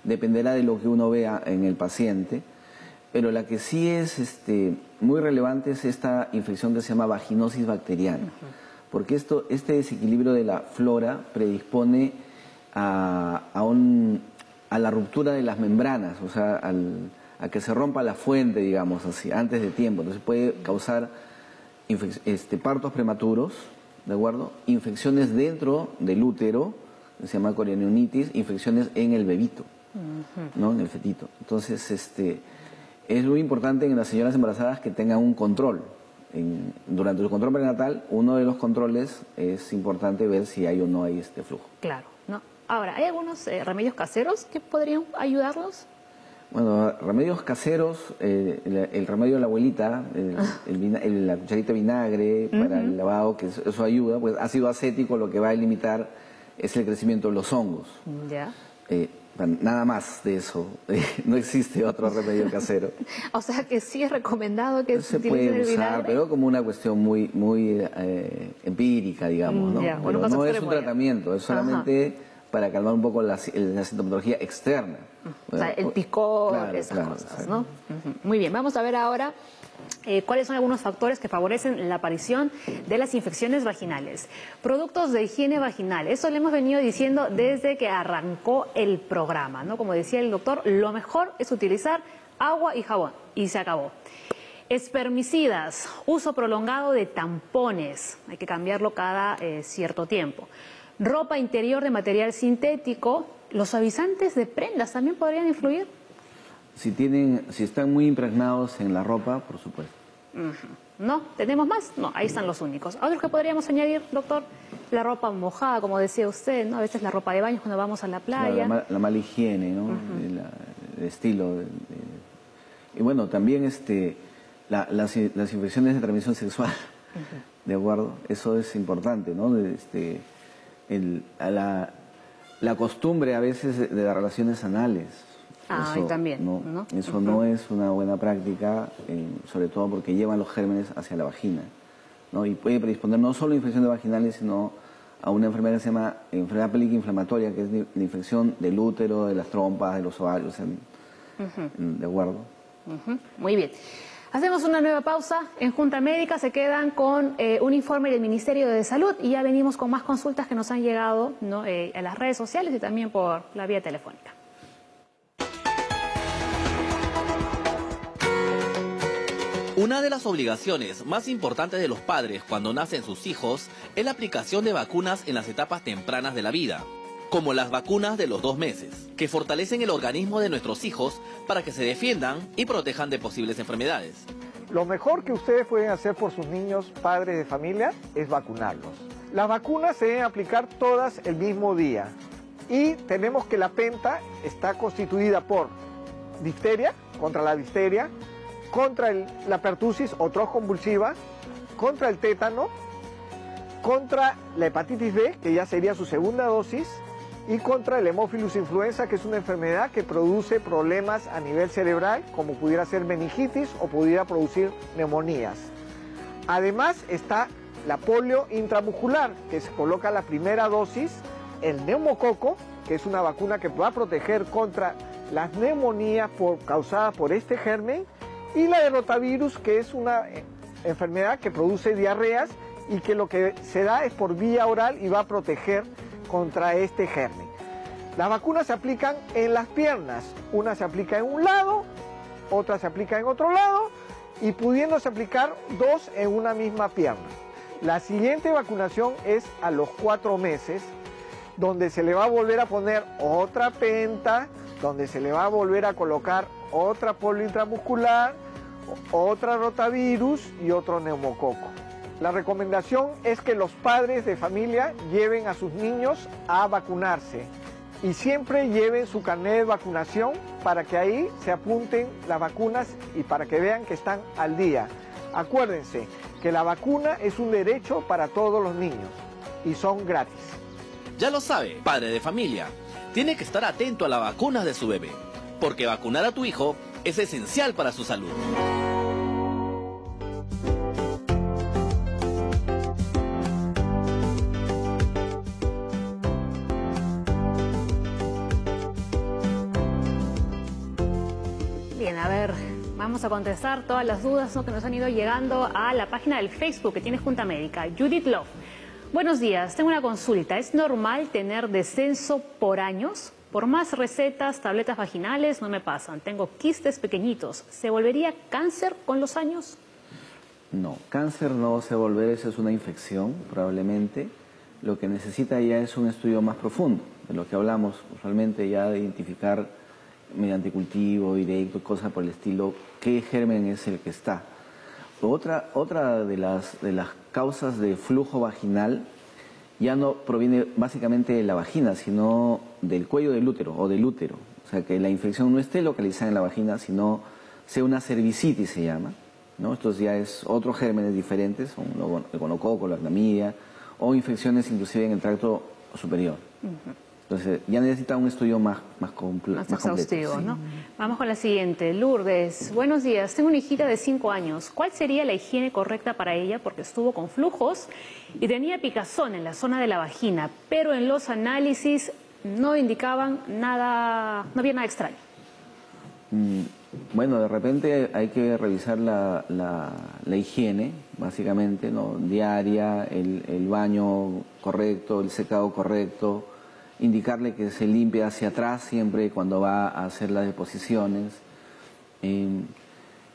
dependerá de lo que uno vea en el paciente. Pero la que sí es muy relevante es esta infección que se llama vaginosis bacteriana, porque este desequilibrio de la flora predispone a la ruptura de las membranas, o sea, a que se rompa la fuente, digamos así, antes de tiempo. Entonces puede causar partos prematuros, ¿de acuerdo? Infecciones dentro del útero, que se llama corionionitis, infecciones en el bebito, ¿no? En el fetito. Entonces, es muy importante en las señoras embarazadas que tengan un control. Durante el control prenatal, uno de los controles es importante ver si hay o no hay este flujo. Claro, ¿no? Ahora, ¿hay algunos remedios caseros que podrían ayudarlos? Bueno, remedios caseros, el remedio de la abuelita, la cucharita de vinagre para el lavado, que eso ayuda, pues ácido acético lo que va a limitar es el crecimiento de los hongos. Ya. Nada más de eso, no existe otro remedio casero. O sea que sí es recomendado que se puede usar, vinagre, pero como una cuestión muy empírica, digamos, ¿no? Bueno, no es un tratamiento, es solamente para calmar un poco la sintomatología externa. O sea, el picor, claro, esas cosas, ¿no? Muy bien, vamos a ver ahora cuáles son algunos factores que favorecen la aparición de las infecciones vaginales. Productos de higiene vaginal, eso lo hemos venido diciendo desde que arrancó el programa, ¿no? Como decía el doctor, lo mejor es utilizar agua y jabón, y se acabó. Espermicidas, uso prolongado de tampones, hay que cambiarlo cada cierto tiempo. Ropa interior de material sintético, los suavizantes de prendas también podrían influir. Si están muy impregnados en la ropa, por supuesto. ¿No? ¿Tenemos más? No, ahí están los únicos. ¿Otros que podríamos añadir, doctor? La ropa mojada, como decía usted, ¿no? A veces la ropa de baño cuando vamos a la playa. Claro, la mala higiene, ¿no? El estilo. Y bueno, también las infecciones de transmisión sexual, ¿de acuerdo? Eso es importante, ¿no? La costumbre a veces de las relaciones anales. Eso, y también, ¿no? Eso no es una buena práctica, sobre todo porque llevan los gérmenes hacia la vagina, ¿no? Y puede predisponer no solo a infecciones vaginales, sino a una enfermedad que se llama enfermedad pélvica inflamatoria, que es la infección del útero, de las trompas, de los ovarios, ¿de acuerdo? Muy bien. Hacemos una nueva pausa. En Junta Médica se quedan con un informe del Ministerio de Salud y ya venimos con más consultas que nos han llegado, ¿no?, a las redes sociales y también por la vía telefónica. Una de las obligaciones más importantes de los padres cuando nacen sus hijos es la aplicación de vacunas en las etapas tempranas de la vida, como las vacunas de los 2 meses, que fortalecen el organismo de nuestros hijos para que se defiendan y protejan de posibles enfermedades. Lo mejor que ustedes pueden hacer por sus niños, padres de familia, es vacunarlos. Las vacunas se deben aplicar todas el mismo día y tenemos que la penta está constituida por difteria, contra la difteria, contra la pertusis o tos convulsiva, contra el tétano, contra la hepatitis B, que ya sería su segunda dosis, y contra el Haemophilus influenza, que es una enfermedad que produce problemas a nivel cerebral, como pudiera ser meningitis o pudiera producir neumonías. Además está la polio intramuscular, que se coloca la primera dosis, el neumococo, que es una vacuna que va a proteger contra las neumonías causadas por este germen, y la de rotavirus, que es una enfermedad que produce diarreas y que lo que se da es por vía oral y va a proteger contra este germen. Las vacunas se aplican en las piernas, una se aplica en un lado, otra se aplica en otro lado y pudiéndose aplicar 2 en una misma pierna. La siguiente vacunación es a los 4 meses, donde se le va a volver a poner otra penta, donde se le va a volver a colocar otra polio intramuscular, otra rotavirus y otro neumococo. La recomendación es que los padres de familia lleven a sus niños a vacunarse y siempre lleven su carnet de vacunación para que ahí se apunten las vacunas y para que vean que están al día. Acuérdense que la vacuna es un derecho para todos los niños y son gratis. Ya lo sabe, padre de familia, tiene que estar atento a las vacunas de su bebé, porque vacunar a tu hijo es esencial para su salud. Bien, a ver, vamos a contestar todas las dudas, ¿no?, que nos han ido llegando a la página del Facebook que tiene Junta Médica. Judith Love. Buenos días, tengo una consulta. ¿Es normal tener descenso por años? Por más recetas, tabletas vaginales no me pasan. Tengo quistes pequeñitos. ¿Se volvería cáncer con los años? No, cáncer no se volver, eso es una infección probablemente. Lo que necesita ya es un estudio más profundo, de lo que hablamos usualmente ya de identificar mediante cultivo directo, cosas por el estilo, qué germen es el que está. Otra de las causas de flujo vaginal ya no proviene básicamente de la vagina, sino del cuello del útero o del útero. O sea, que la infección no esté localizada en la vagina, sino sea una cervicitis, se llama, ¿no? Estos ya es otros gérmenes diferentes, el gonococo, la clamidia, o infecciones inclusive en el tracto superior. Entonces, ya necesita un estudio más completo. Más exhaustivo, ¿no? Vamos con la siguiente. Lourdes, buenos días. Tengo una hijita de 5 años. ¿Cuál sería la higiene correcta para ella? Porque estuvo con flujos y tenía picazón en la zona de la vagina, pero en los análisis no indicaban nada, no había nada extraño. Bueno, de repente hay que revisar la higiene, básicamente, ¿no? Diaria, el baño correcto, el secado correcto, indicarle que se limpie hacia atrás siempre cuando va a hacer las deposiciones.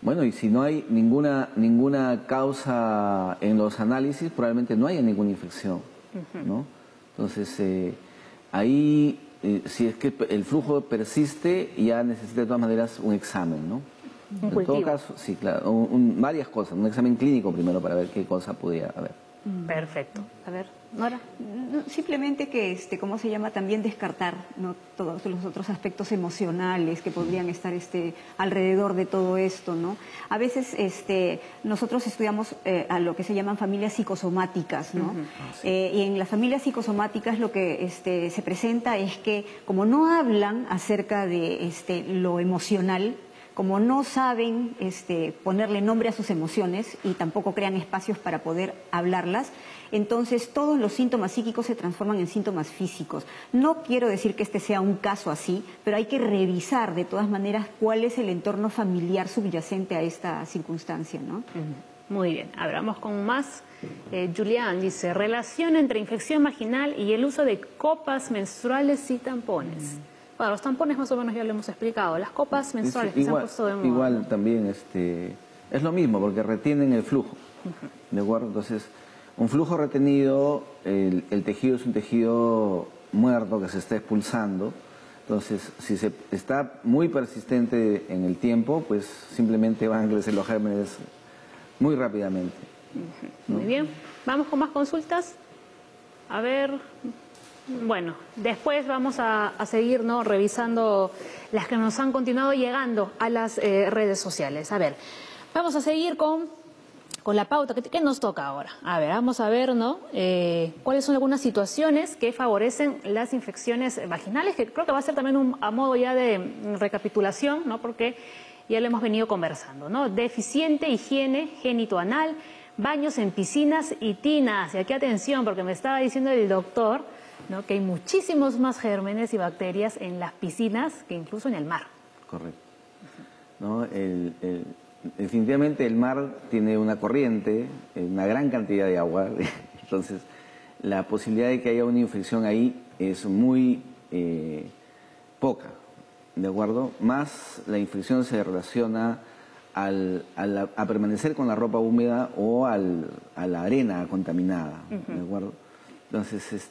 Bueno, y si no hay ninguna causa en los análisis, probablemente no haya ninguna infección, ¿no? Entonces, ahí, si es que el flujo persiste, ya necesita de todas maneras un examen, ¿no? En todo caso, sí, claro, varias cosas, un examen clínico primero para ver qué cosa podía haber. Perfecto. A ver, Nora. Simplemente que, ¿cómo se llama? También descartar, ¿no?, todos los otros aspectos emocionales que podrían estar alrededor de todo esto, ¿no? A veces nosotros estudiamos a lo que se llaman familias psicosomáticas, ¿no? Sí. Y en las familias psicosomáticas lo que se presenta es que como no hablan acerca de lo emocional, como no saben ponerle nombre a sus emociones y tampoco crean espacios para poder hablarlas, entonces todos los síntomas psíquicos se transforman en síntomas físicos. No quiero decir que este sea un caso así, pero hay que revisar de todas maneras cuál es el entorno familiar subyacente a esta circunstancia, ¿no? Muy bien, a ver, vamos con más. Julián dice, relación entre infección vaginal y el uso de copas menstruales y tampones. Bueno, los tampones más o menos ya lo hemos explicado. Las copas menstruales que se han puesto de moda. Igual también es lo mismo, porque retienen el flujo, ¿de acuerdo? Entonces, un flujo retenido, el tejido es un tejido muerto que se está expulsando. Entonces, si se está muy persistente en el tiempo, pues simplemente van a crecer los gérmenes muy rápidamente. ¿No? Muy bien. Vamos con más consultas. A ver, bueno, después vamos a seguir, ¿no?, revisando las que nos han continuado llegando a las redes sociales. A ver, vamos a seguir con la pauta. ¿Qué nos toca ahora? A ver, vamos a ver, ¿no?, cuáles son algunas situaciones que favorecen las infecciones vaginales, que creo que va a ser también a modo ya de recapitulación, ¿no?, porque ya lo hemos venido conversando, ¿no? Deficiente higiene genitoanal, baños en piscinas y tinas. Y aquí atención, porque me estaba diciendo el doctor, ¿no?, que hay muchísimos más gérmenes y bacterias en las piscinas que incluso en el mar. Correcto. ¿No? Definitivamente el mar tiene una corriente, una gran cantidad de agua, entonces la posibilidad de que haya una infección ahí es muy poca, ¿de acuerdo? Más la infección se relaciona a permanecer con la ropa húmeda o a la arena contaminada, ¿de acuerdo? Entonces,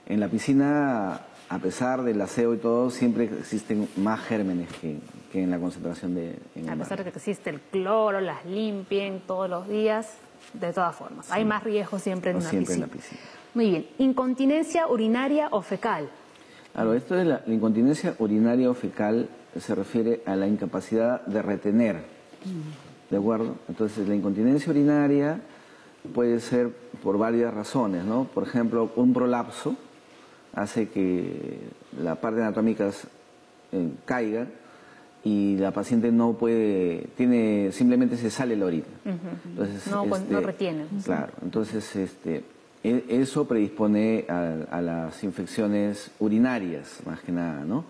en la piscina, a pesar del aseo y todo, siempre existen más gérmenes que en la concentración en el mar. A pesar de que existe el cloro, las limpien todos los días, de todas formas. Sí. Hay más riesgo siempre en una piscina. En la piscina. Muy bien. Incontinencia urinaria o fecal. Claro, esto de la incontinencia urinaria o fecal se refiere a la incapacidad de retener, ¿de acuerdo? Entonces, la incontinencia urinaria puede ser por varias razones, ¿no? Por ejemplo, un prolapso hace que la parte anatómica caiga y la paciente no puede, simplemente se sale la orina. Entonces, no retiene. Claro, entonces eso predispone a las infecciones urinarias, más que nada, ¿no?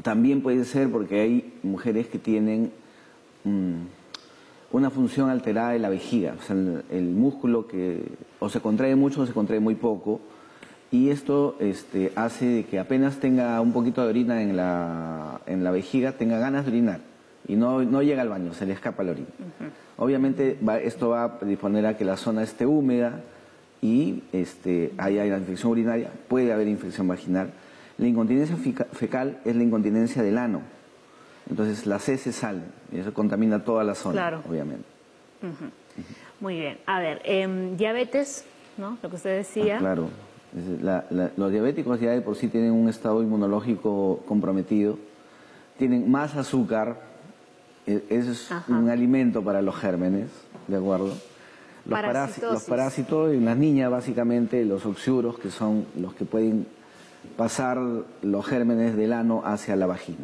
También puede ser porque hay mujeres que tienen una función alterada de la vejiga, o sea, el músculo que o se contrae mucho o se contrae muy poco, y esto hace que apenas tenga un poquito de orina en la vejiga, tenga ganas de orinar y no llega al baño, se le escapa la orina. Obviamente esto va a predisponer a que la zona esté húmeda y haya la infección urinaria, puede haber infección vaginal. La incontinencia fecal es la incontinencia del ano. Entonces las heces salen y eso contamina toda la zona, claro, obviamente. Muy bien. A ver, diabetes, ¿no? Lo que usted decía. Claro. Los diabéticos ya de por sí tienen un estado inmunológico comprometido, tienen más azúcar, es un alimento para los gérmenes, ¿de acuerdo? Los parásitos en las niñas, básicamente, los oxuros, que son los que pueden pasar los gérmenes del ano hacia la vagina.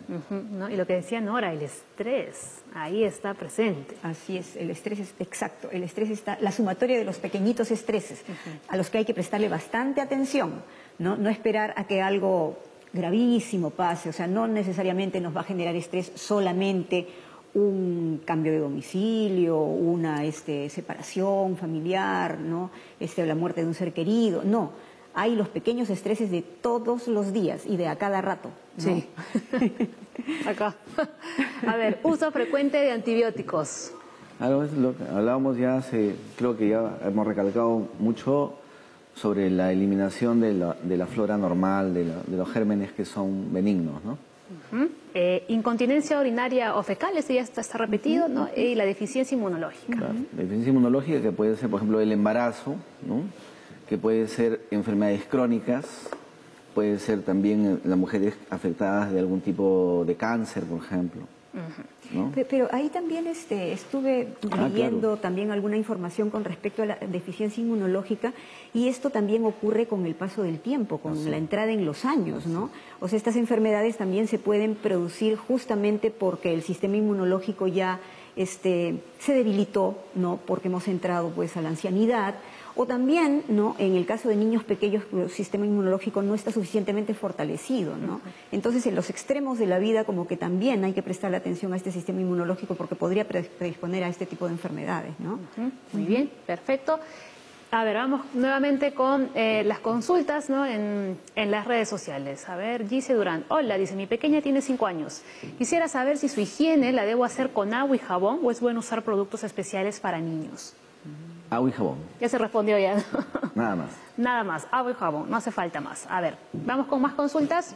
¿No? Y lo que decía Nora, el estrés, ahí está presente. Así es, el estrés es exacto, el estrés está, la sumatoria de los pequeñitos estreses, a los que hay que prestarle bastante atención, no esperar a que algo gravísimo pase, o sea, no necesariamente nos va a generar estrés solamente un cambio de domicilio, una separación familiar, ¿no? La muerte de un ser querido, no. Hay los pequeños estreses de todos los días y de a cada rato, ¿no? Sí. Acá. A ver, uso frecuente de antibióticos. Algo es lo que hablábamos ya creo que ya hemos recalcado mucho sobre la eliminación de la flora normal, de los gérmenes que son benignos, ¿no? Incontinencia urinaria o fecal, ese ya está repetido, ¿no? Y la deficiencia inmunológica. Claro, la deficiencia inmunológica, que puede ser, por ejemplo, el embarazo, ¿no? Que puede ser enfermedades crónicas, puede ser también las mujeres afectadas de algún tipo de cáncer, por ejemplo, ¿no? Pero ahí también estuve leyendo claro. también alguna información con respecto a la deficiencia inmunológica, y esto también ocurre con el paso del tiempo, con la entrada en los años, ¿no? O sea, estas enfermedades también se pueden producir justamente porque el sistema inmunológico ya se debilitó, ¿no? Porque hemos entrado pues a la ancianidad. O también, ¿no?, en el caso de niños pequeños, el sistema inmunológico no está suficientemente fortalecido, ¿no? Entonces, en los extremos de la vida, como que también hay que prestarle atención a este sistema inmunológico porque podría predisponer a este tipo de enfermedades, ¿no? Muy bien, perfecto. A ver, vamos nuevamente con las consultas, ¿no?, en las redes sociales. A ver, Gise Durán. Hola, dice, mi pequeña tiene 5 años. Quisiera saber si su higiene la debo hacer con agua y jabón o es bueno usar productos especiales para niños. Agua y jabón. Ya se respondió ya, ¿no? Nada más. Nada más, agua y jabón, no hace falta más. A ver, vamos con más consultas.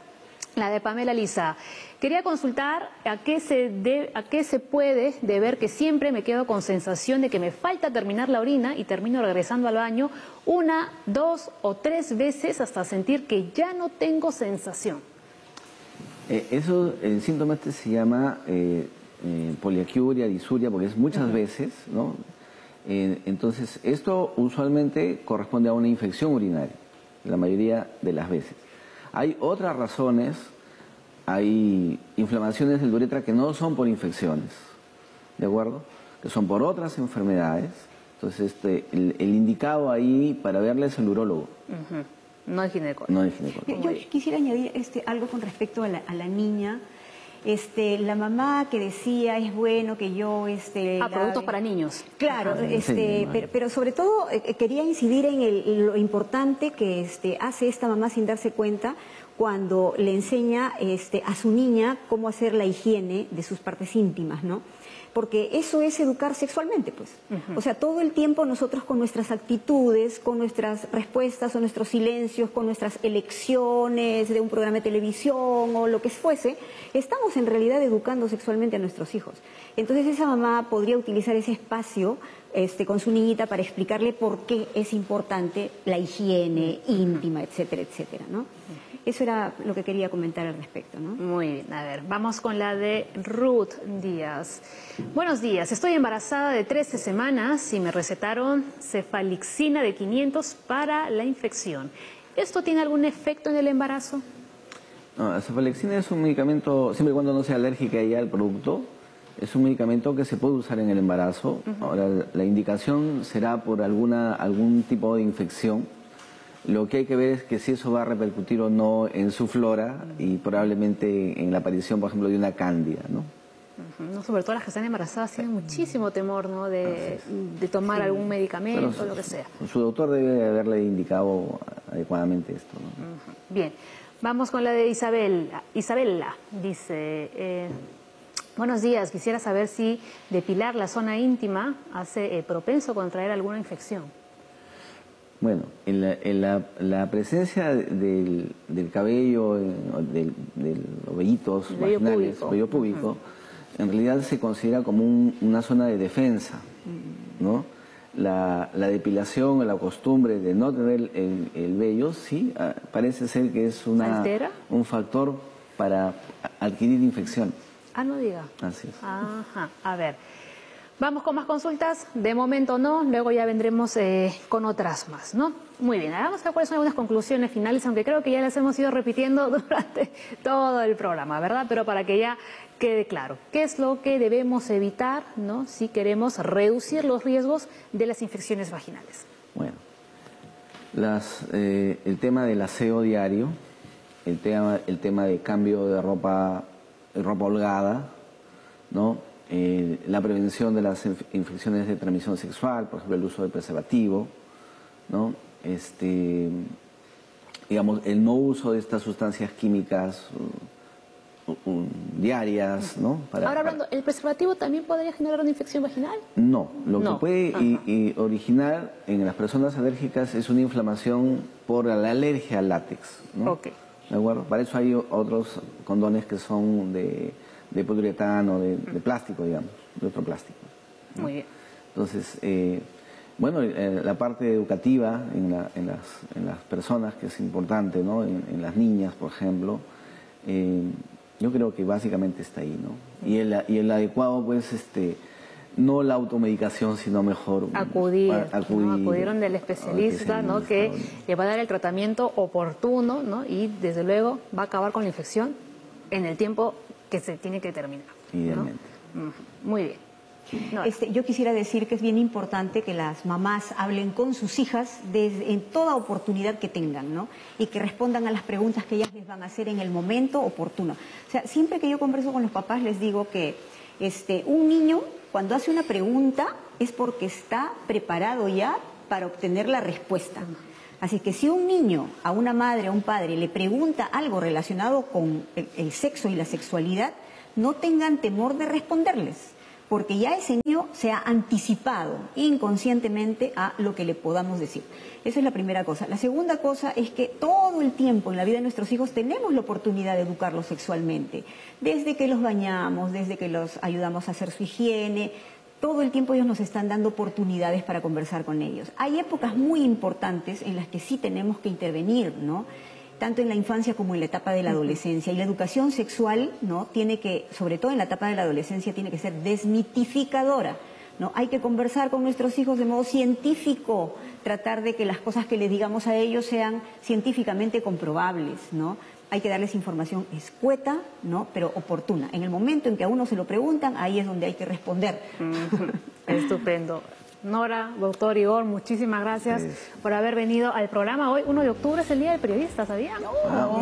La de Pamela Lisa. Quería consultar a qué se puede deber que siempre me quedo con sensación de que me falta terminar la orina y termino regresando al baño 1, 2 o 3 veces hasta sentir que ya no tengo sensación. El síntoma se llama poliaquiuria, disuria, porque es muchas veces, ¿no? Entonces, esto usualmente corresponde a una infección urinaria, la mayoría de las veces. Hay otras razones, hay inflamaciones del uretra que no son por infecciones, ¿de acuerdo? Que son por otras enfermedades. Entonces, el indicado ahí para verle es el urólogo. No el ginecólogo. No el ginecólogo. Yo quisiera añadir algo con respecto a la niña. La mamá que decía, es bueno que yo... productos para niños. Claro, sí, pero sobre todo quería incidir en lo importante que hace esta mamá sin darse cuenta cuando le enseña a su niña cómo hacer la higiene de sus partes íntimas, ¿no? Porque eso es educar sexualmente, pues. O sea, todo el tiempo nosotros con nuestras actitudes, con nuestras respuestas o nuestros silencios, con nuestras elecciones de un programa de televisión o lo que fuese, estamos en realidad educando sexualmente a nuestros hijos. Entonces esa mamá podría utilizar ese espacio con su niñita para explicarle por qué es importante la higiene íntima, etcétera, etcétera, ¿no? Eso era lo que quería comentar al respecto, ¿no? Muy bien, a ver, vamos con la de Ruth Díaz. Buenos días, estoy embarazada de 13 semanas y me recetaron cefalixina de 500 para la infección. ¿Esto tiene algún efecto en el embarazo? No, la cefalexina es un medicamento, siempre y cuando no sea alérgica ya al producto, es un medicamento que se puede usar en el embarazo. Ahora, la indicación será por algún tipo de infección. Lo que hay que ver es que si eso va a repercutir o no en su flora y probablemente en la aparición, por ejemplo, de una cándida, ¿no? No, sobre todo las que están embarazadas tienen muchísimo temor, ¿no?, de tomar algún medicamento o lo que sea. Su doctor debe haberle indicado adecuadamente esto, ¿no? Bien, vamos con la de Isabela. Isabela dice, buenos días, quisiera saber si depilar la zona íntima hace propenso a contraer alguna infección. Bueno, en la presencia del cabello, de los vellitos vaginales, vello púbico, en realidad se considera como una zona de defensa, ¿no? La depilación o la costumbre de no tener el vello, sí, parece ser que es un factor para adquirir infección. Ah, no diga. Así es. Ajá, a ver. Vamos con más consultas, de momento no, luego ya vendremos con otras más, ¿no? Muy bien, ahora vamos a ver cuáles son algunas conclusiones finales, aunque creo que ya las hemos ido repitiendo durante todo el programa, ¿verdad? Pero para que ya quede claro, ¿qué es lo que debemos evitar, ¿no?, si queremos reducir los riesgos de las infecciones vaginales? Bueno, el tema del aseo diario, el tema de cambio de ropa holgada, ¿no? La prevención de las infecciones de transmisión sexual, por ejemplo, el uso del preservativo, ¿no? Digamos, el no uso de estas sustancias químicas diarias, ¿no? Ahora hablando, ¿el preservativo también podría generar una infección vaginal? No, lo que puede originar en las personas alérgicas es una inflamación por la alergia al látex, ¿no? Ok. ¿De acuerdo? Para eso hay otros condones que son de poliuretano, de plástico, digamos, de otro plástico, ¿no? Muy bien. Entonces, bueno, la parte educativa en las personas, que es importante, ¿no? En las niñas, por ejemplo, Yo creo que básicamente está ahí, ¿no? Y el adecuado, pues, no la automedicación, sino mejor acudir, ¿no? Acudieron del especialista, ¿no? Que le va a dar el tratamiento oportuno, ¿no? Y desde luego va a acabar con la infección en el tiempo que se tiene que terminar, ¿no? Idealmente. Muy bien. No. Yo quisiera decir que es bien importante que las mamás hablen con sus hijas en toda oportunidad que tengan, ¿no? Y que respondan a las preguntas que ellas les van a hacer en el momento oportuno. O sea, siempre que yo converso con los papás les digo que un niño cuando hace una pregunta es porque está preparado ya para obtener la respuesta. Así que si un niño a una madre o a un padre le pregunta algo relacionado con el sexo y la sexualidad, no tengan temor de responderles, porque ya ese niño se ha anticipado inconscientemente a lo que le podamos decir. Esa es la primera cosa. La segunda cosa es que todo el tiempo en la vida de nuestros hijos tenemos la oportunidad de educarlos sexualmente. Desde que los bañamos, desde que los ayudamos a hacer su higiene, todo el tiempo ellos nos están dando oportunidades para conversar con ellos. Hay épocas muy importantes en las que sí tenemos que intervenir, ¿no? Tanto en la infancia como en la etapa de la adolescencia. Y la educación sexual, ¿no? Tiene que, sobre todo en la etapa de la adolescencia, tiene que ser desmitificadora, ¿no? Hay que conversar con nuestros hijos de modo científico, tratar de que las cosas que les digamos a ellos sean científicamente comprobables, ¿no? Hay que darles información escueta, ¿no? Pero oportuna. En el momento en que a uno se lo preguntan, ahí es donde hay que responder. Estupendo. Nora, doctor Igor, muchísimas gracias por haber venido al programa. Hoy, 1 de octubre, es el Día del Periodista, ¿sabían?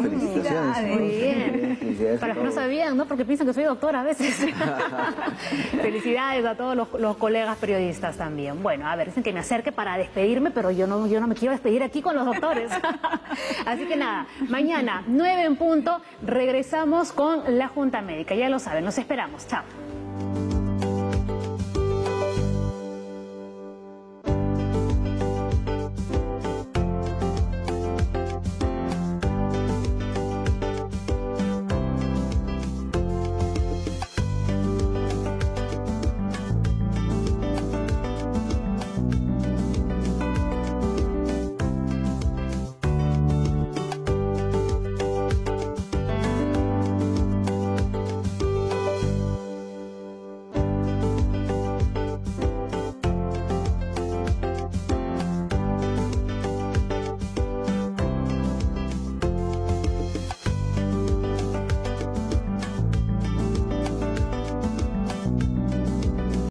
Felicitaciones. Muy bien. Felicidades. Para los que no sabían, ¿no? Porque piensan que soy doctora a veces. Felicidades a todos los colegas periodistas también. Bueno, a ver, dicen que me acerque para despedirme, pero yo no me quiero despedir aquí con los doctores. Así que nada, mañana, 9 en punto, regresamos con la Junta Médica. Ya lo saben, los esperamos. Chao.